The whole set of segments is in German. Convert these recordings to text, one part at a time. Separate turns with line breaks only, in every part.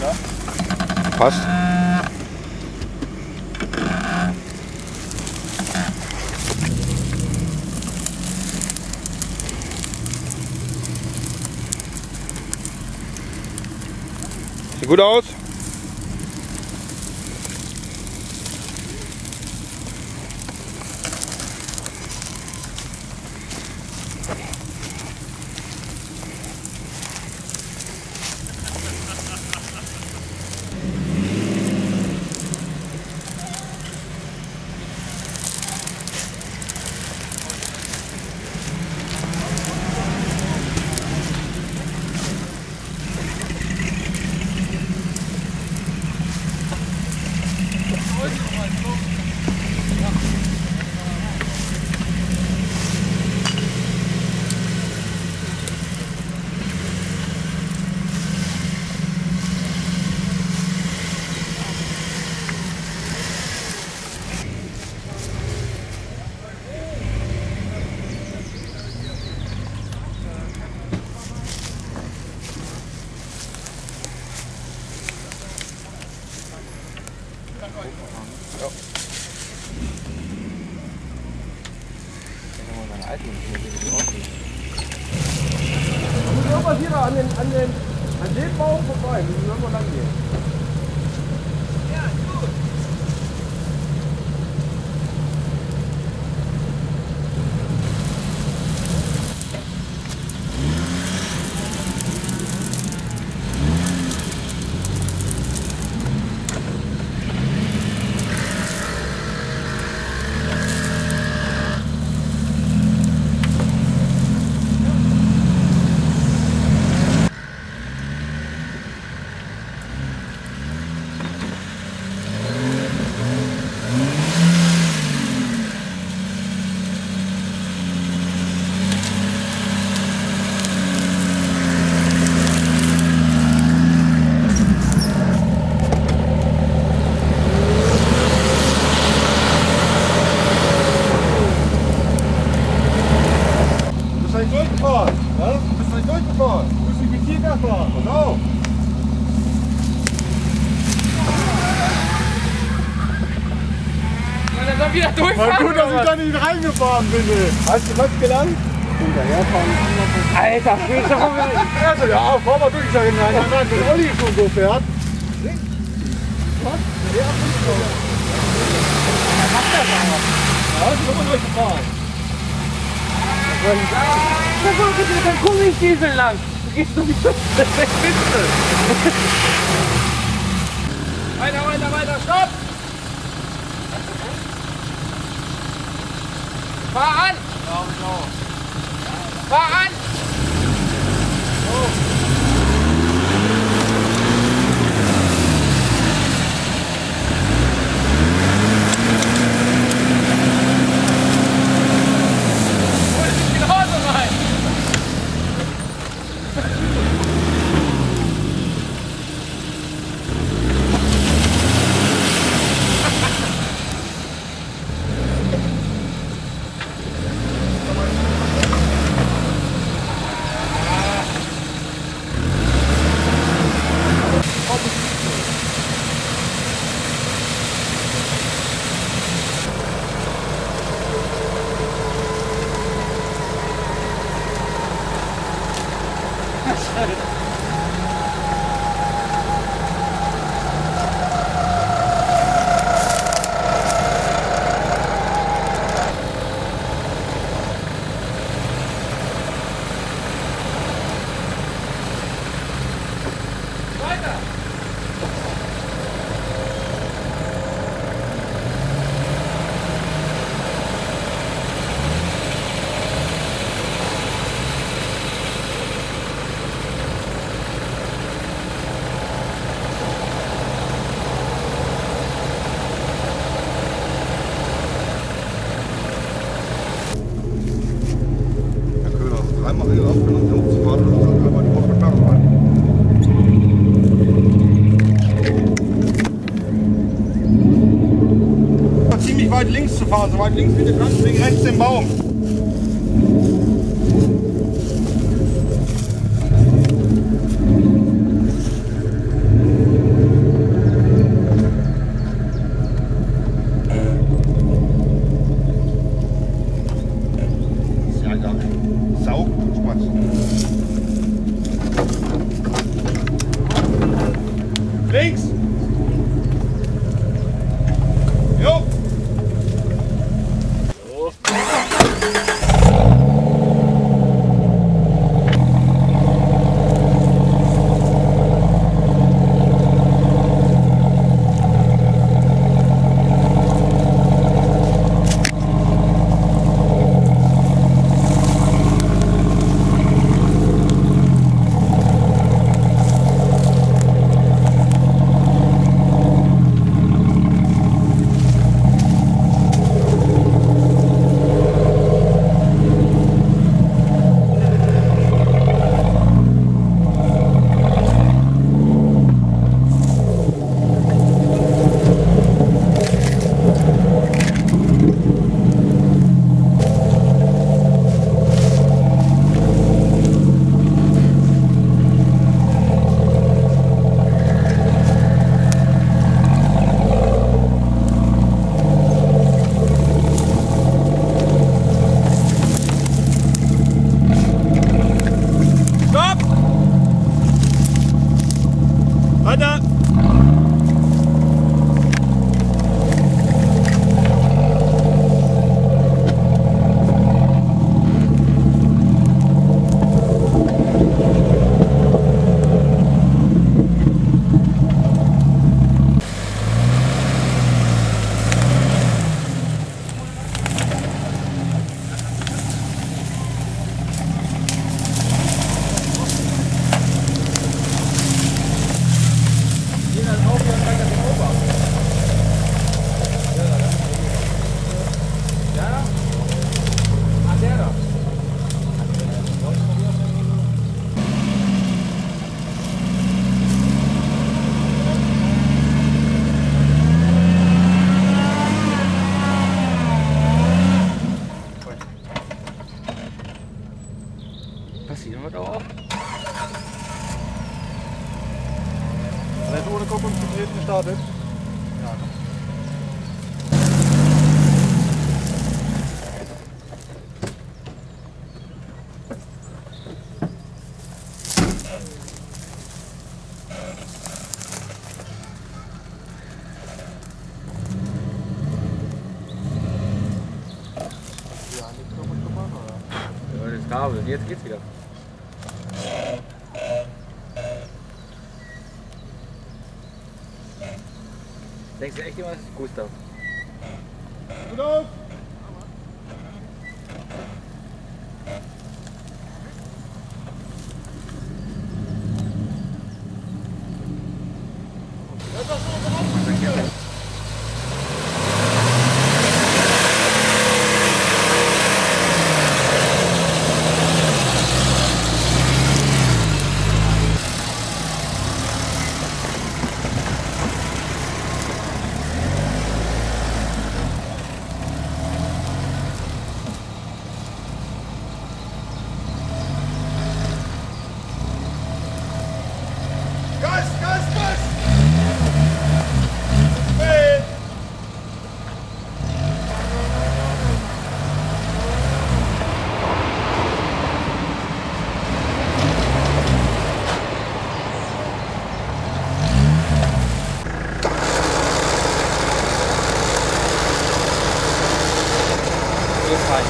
Ja. Passt. Sieht gut aus. Ja.
Irgendwas hier an dem Baum vorbei, wir müssen irgendwo lang gehen. Ja, gut.
Durchgefahren, ja? Du bist nicht durchgefahren. Du musst nicht mit dir fahren. Genau.
Soll er dann wieder durchfahren?
War gut, dass ich da nicht reingefahren bin.
Hast du was gelernt? Hinterherfahren.
Alter, fühlst du
Also ja, fahr mal durch. Ich sage, nein, wenn Olli schon so fährt.
Was? Der macht das aber. Ja, ist immer durchgefahren.
Dann komm nicht Diesel lang. Du gehst doch nicht durch. Das ist der Spitze. Weiter, stopp! Fahr an!
Ja, genau.
Fahr an!
Einmal aufgenommen, um zu fahren und dann einmal die Woche mit Nachbarn. Ziemlich weit links zu fahren, so weit links wie du kannst, wegen rechts im Baum. Auch gut Spaß. Links! Jo!
Weiter!
Passiert was auch?
Er ist ohne Kupplung zu treten gestartet. Ja, komm.
Ja, das Kabel, jetzt geht's wieder. Denkst du echt immer, das ist Gustav?
Gut auf! Gas, Gas, Gas! Hey!
Jetzt rein,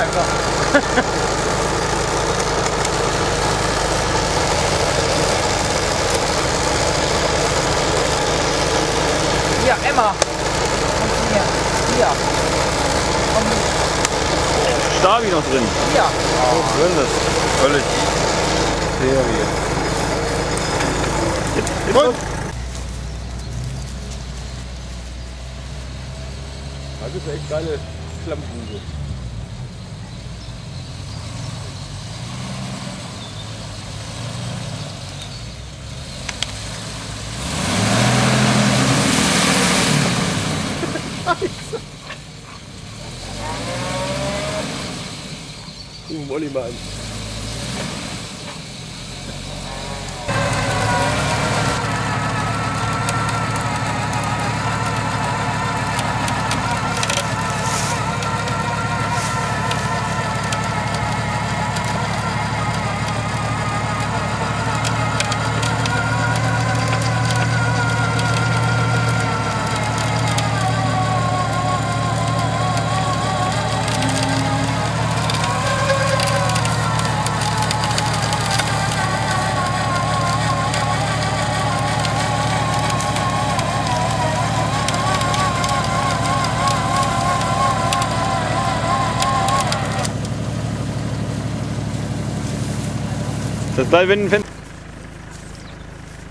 einfach. Hier, Emma. Komm hier. Hier. Komm.
Stabi noch drin.
Hier.
Oh, drin ist völlig Serie.
Gut.
Das ist echt geile Flammkuhle. Mollymann.
Das gleich, wenn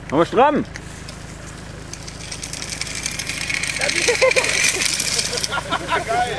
Machen wir stramm!
Geil,